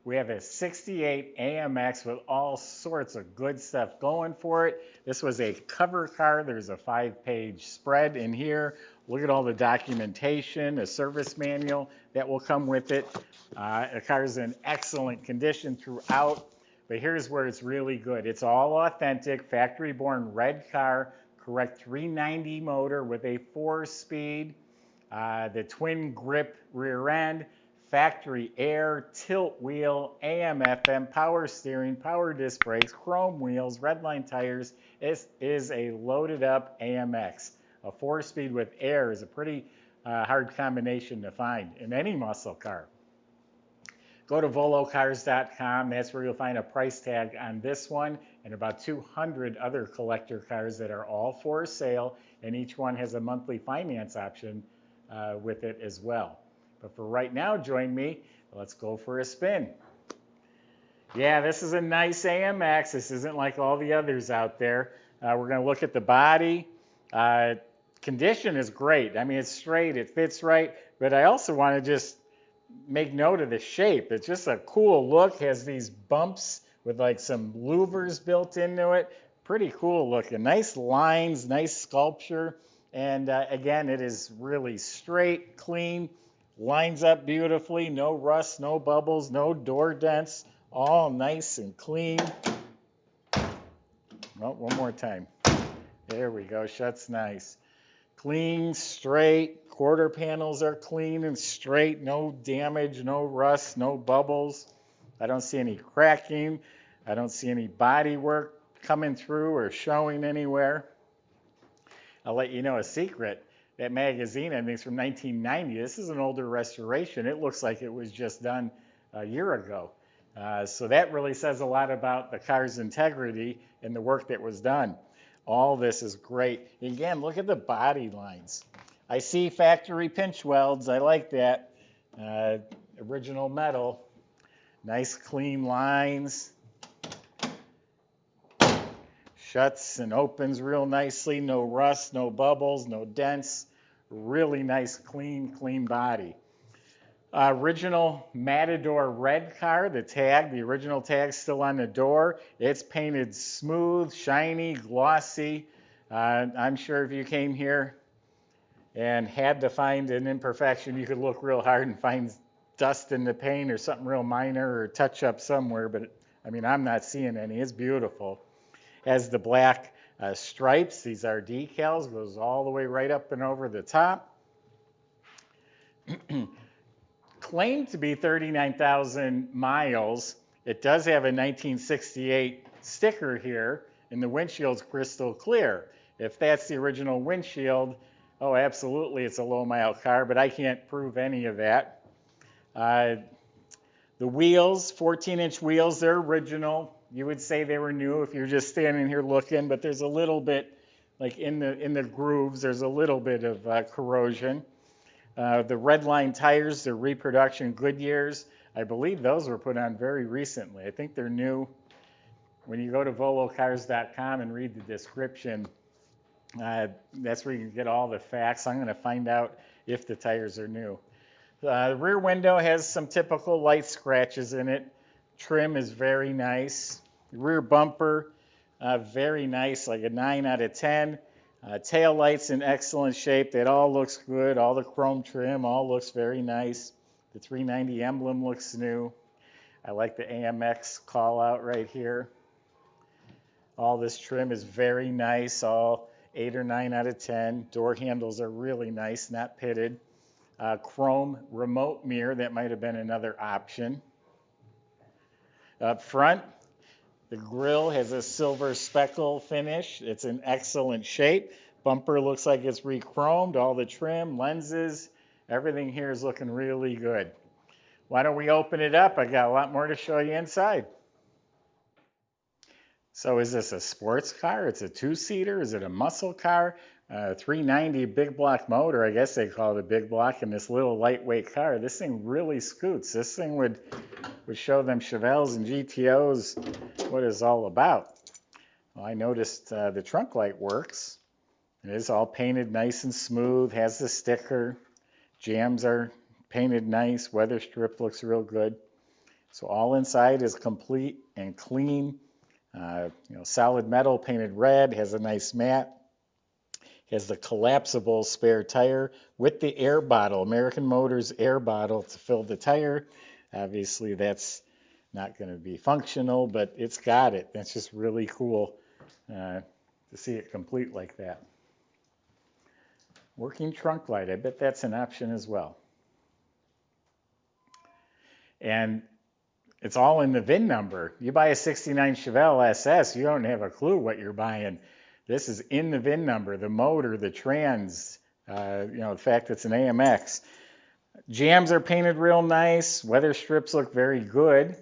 We have a 68 AMX with all sorts of good stuff going for it. This was a cover car. There's a 5-page spread in here. Look at all the documentation, a service manual that will come with it. The car is in excellent condition throughout, but here's where it's really good. It's all authentic, factory-born red car, correct 390 motor with a 4-speed, the twin grip rear end, factory air, tilt wheel, AM, FM, power steering, power disc brakes, chrome wheels, redline tires. It is a loaded up AMX. A 4-speed with air is a pretty hard combination to find in any muscle car. Go to volocars.com. That's where you'll find a price tag on this one and about 200 other collector cars that are all for sale, and each one has a monthly finance option with it as well. But for right now, join me. Let's go for a spin. Yeah, this is a nice AMX. This isn't like all the others out there. We're going to look at the body. Condition is great. I mean, it's straight, it fits right, but I also want to just make note of the shape. It's just a cool look. Has these bumps with like some louvers built into it. Pretty cool looking. Nice lines, nice sculpture, and again, it is really straight, clean, lines up beautifully, no rust, no bubbles, no door dents, all nice and clean. Oh, one more time. There we go, shuts nice. Clean, straight, quarter panels are clean and straight, no damage, no rust, no bubbles. I don't see any cracking. I don't see any body work coming through or showing anywhere. I'll let you know a secret. That magazine, I think, is from 1990. This is an older restoration. It looks like it was just done a year ago. So that really says a lot about the car's integrity and the work that was done. All this is great. Again, look at the body lines. I see factory pinch welds. I like that. Original metal. Nice clean lines. Shuts and opens real nicely. No rust, no bubbles, no dents. Really nice, clean body. Original Matador Red car, the original tag still on the door. It's painted smooth, shiny, glossy. I'm sure if you came here and had to find an imperfection, you could look real hard and find dust in the paint or something real minor or touch up somewhere, but I mean, I'm not seeing any. It's beautiful. Has the black stripes. These are decals, goes all the way right up and over the top. Claimed to be 39,000 miles. It does have a 1968 sticker here, and the windshield's crystal clear. If that's the original windshield, oh, absolutely, it's a low-mile car, but I can't prove any of that. The wheels, 14-inch wheels, they're original. You would say they were new if you're just standing here looking, but there's a little bit, like in the grooves, there's a little bit of corrosion. The redline tires, they're reproduction Goodyears. I believe those were put on very recently. I think they're new. When you go to volocars.com and read the description, that's where you can get all the facts. I'm going to find out if the tires are new. The rear window has some typical light scratches in it. Trim is very nice. Rear bumper, very nice, like a 9 out of 10. Tail lights in excellent shape. That all looks good. All the chrome trim all looks very nice. The 390 emblem looks new. I like the AMX call out right here. All this trim is very nice. All 8 or 9 out of 10. Door handles are really nice, not pitted. Chrome remote mirror, that might have been another option. Up front, the grille has a silver speckle finish. It's in excellent shape. Bumper looks like it's re-chromed. All the trim, lenses, everything here is looking really good. Why don't we open it up? I got a lot more to show you inside. So is this a sports car? It's a 2-seater? Is it a muscle car? 390 big block motor, I guess they call it a big block, in this little lightweight car. This thing really scoots. This thing would show them Chevelles and GTOs what it's all about. Well, I noticed the trunk light works. It is all painted nice and smooth, has the sticker. Jams are painted nice. Weather strip looks real good. So all inside is complete and clean. Solid metal painted red, has a nice mat. Has the collapsible spare tire with the air bottle, American Motors air bottle to fill the tire. Obviously that's not going to be functional, but it's got it. That's just really cool to see it complete like that. Working trunk light, I bet that's an option as well. And it's all in the VIN number. You buy a 69 Chevelle SS, you don't have a clue what you're buying. This is in the VIN number, the motor, the trans, the fact it's an AMX. Jambs are painted real nice. Weather strips look very good.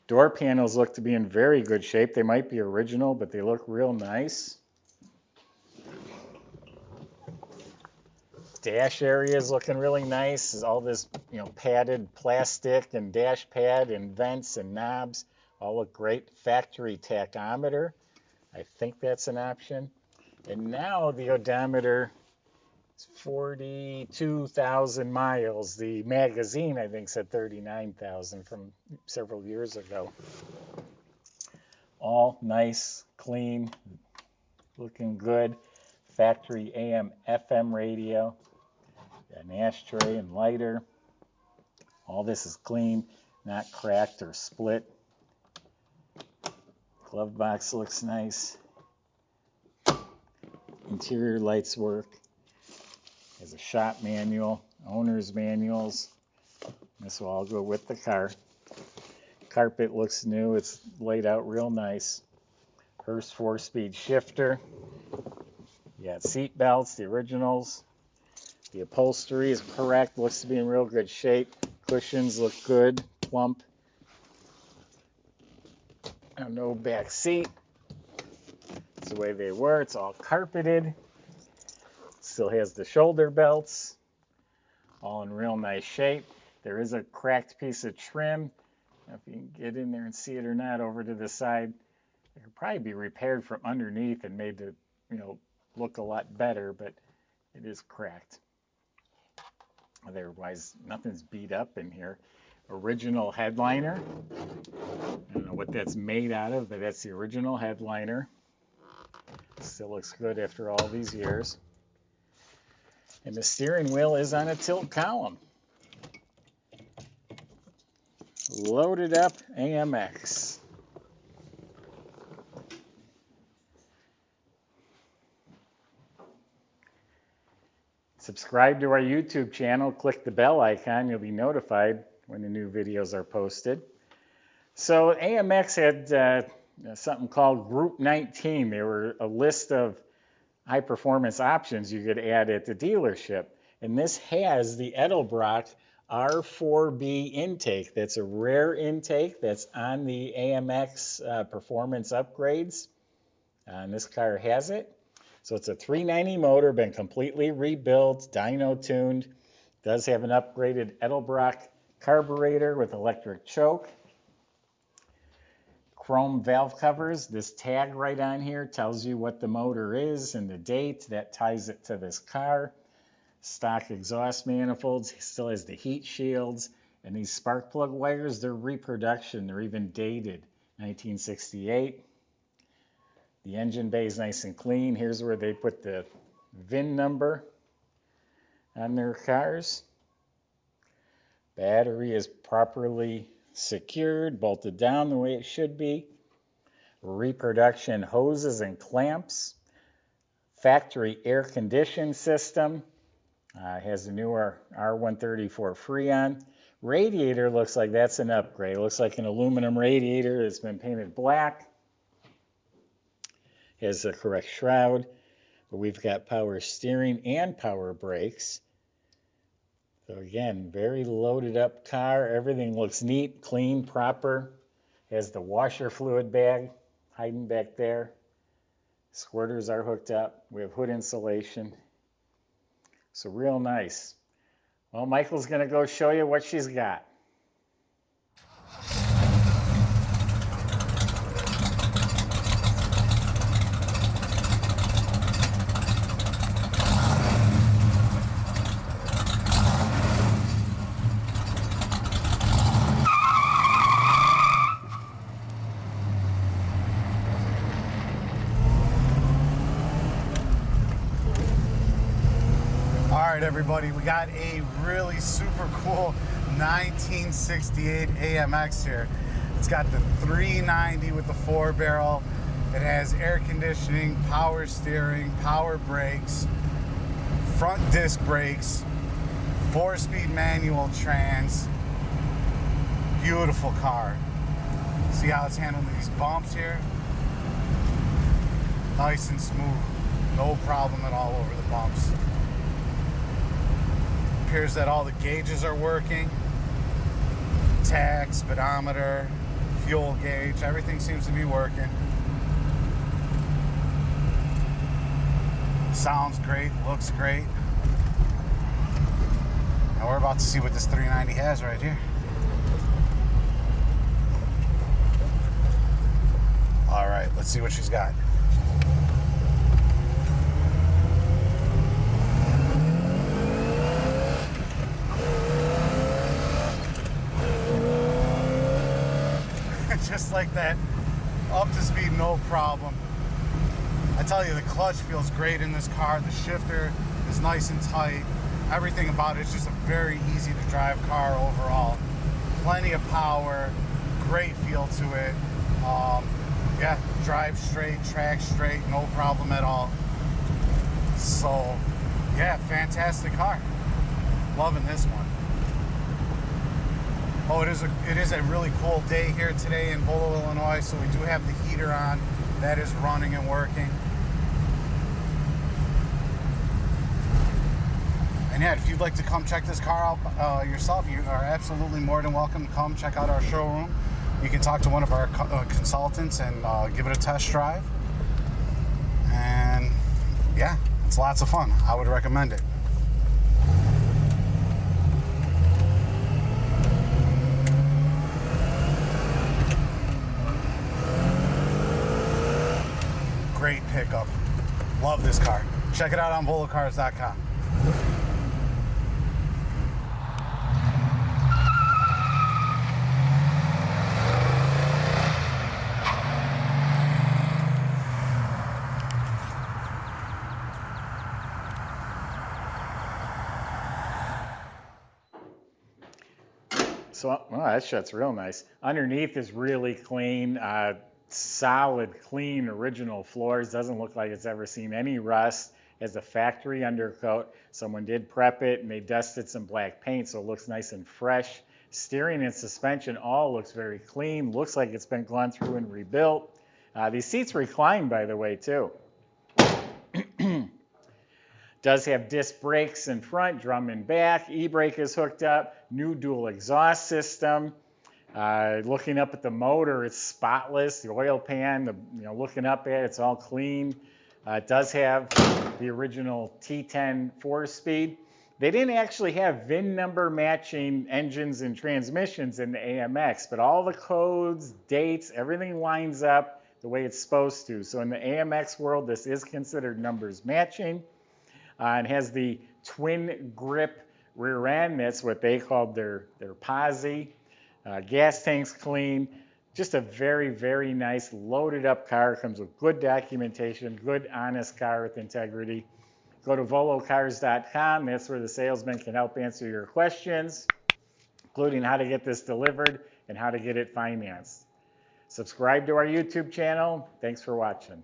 Door panels look to be in very good shape. They might be original, but they look real nice. Dash area is looking really nice. All this, padded plastic and dash pad and vents and knobs all look great. Factory tachometer. I think that's an option. And now the odometer is 42,000 miles. The magazine, I think, said 39,000 from several years ago. All nice, clean, looking good. Factory AM FM radio. Got an ashtray and lighter. All this is clean, not cracked or split. Glove box looks nice. Interior lights work. There's a shop manual, owner's manuals. This will all go with the car. Carpet looks new. It's laid out real nice. Hurst 4-speed shifter. You got seat belts, the originals. The upholstery is correct. Looks to be in real good shape. Cushions look good, plump. No back seat. That's the way they were. It's all carpeted. Still has the shoulder belts. All in real nice shape. There is a cracked piece of trim. I don't know if you can get in there and see it or not over to the side. It could probably be repaired from underneath and made to, look a lot better, but it is cracked. Otherwise, nothing's beat up in here. Original headliner. I don't know what that's made out of, but that's the original headliner. Still looks good after all these years. And the steering wheel is on a tilt column. Loaded up AMX. Subscribe to our YouTube channel, click the bell icon, you'll be notified when the new videos are posted. So AMX had something called Group 19. They were a list of high performance options you could add at the dealership. And this has the Edelbrock R4B intake. That's a rare intake that's on the AMX performance upgrades. And this car has it. So it's a 390 motor, been completely rebuilt, dyno tuned. Does have an upgraded Edelbrock carburetor with electric choke. Chrome valve covers. This tag right on here tells you what the motor is and the date. That ties it to this car. Stock exhaust manifolds. Still has the heat shields. And these spark plug wires, they're reproduction. They're even dated 1968. The engine bay is nice and clean. Here's where they put the VIN number on their cars. Battery is properly secured, bolted down the way it should be. Reproduction hoses and clamps. Factory air condition system. Has a newer R134 Freon. Radiator looks like that's an upgrade. It looks like an aluminum radiator that's been painted black. Has the correct shroud, but we've got power steering and power brakes. So again, very loaded up car. Everything looks neat, clean, proper. Has the washer fluid bag hiding back there. Squirters are hooked up. We have hood insulation. So real nice. Well, Michael's going to go show you what she's got. everybody? We got a really super cool 1968 AMX here. It's got the 390 with the 4-barrel. It has air conditioning, power steering, power brakes, front disc brakes, 4-speed manual trans. Beautiful car. See how it's handling these bumps here? Nice and smooth. No problem at all over the bumps. Appears that all the gauges are working. Tach, speedometer, fuel gauge, everything seems to be working. Sounds great, looks great. Now we're about to see what this 390 has right here. All right, let's see what she's got. Just like that, up to speed, no problem. I tell you, the clutch feels great in this car. The shifter is nice and tight. Everything about it is just a very easy to drive car overall. Plenty of power, great feel to it. Yeah, drive straight, track straight, no problem at all. So, yeah, fantastic car. Loving this one. Oh, it is a really cool day here today in Volo, Illinois, so we do have the heater on. That is running and working. And yeah, if you'd like to come check this car out yourself, you are absolutely more than welcome to come check out our showroom. You can talk to one of our consultants and give it a test drive. And yeah, it's lots of fun. I would recommend it. Great pickup. Love this car. Check it out on volocars.com. So, well, that shit's real nice. Underneath is really clean, solid, clean, original floors. Doesn't look like it's ever seen any rust. Has a factory undercoat. Someone did prep it and they dusted some black paint, so it looks nice and fresh. Steering and suspension all looks very clean. Looks like it's been gone through and rebuilt. These seats recline, by the way, too. Does have disc brakes in front, drum in back. E-brake is hooked up. New dual exhaust system. Looking up at the motor, it's spotless. The oil pan, looking up at it, it's all clean. It does have the original T10 4-speed. They didn't actually have VIN number matching engines and transmissions in the AMX, but all the codes, dates, everything lines up the way it's supposed to. So in the AMX world, this is considered numbers matching. And has the twin grip rear end. That's what they called their posi. Gas tank's clean. Just a very, very nice loaded up car. Comes with good documentation, good honest car with integrity. Go to volocars.com. That's where the salesman can help answer your questions, including how to get this delivered and how to get it financed. Subscribe to our YouTube channel. Thanks for watching.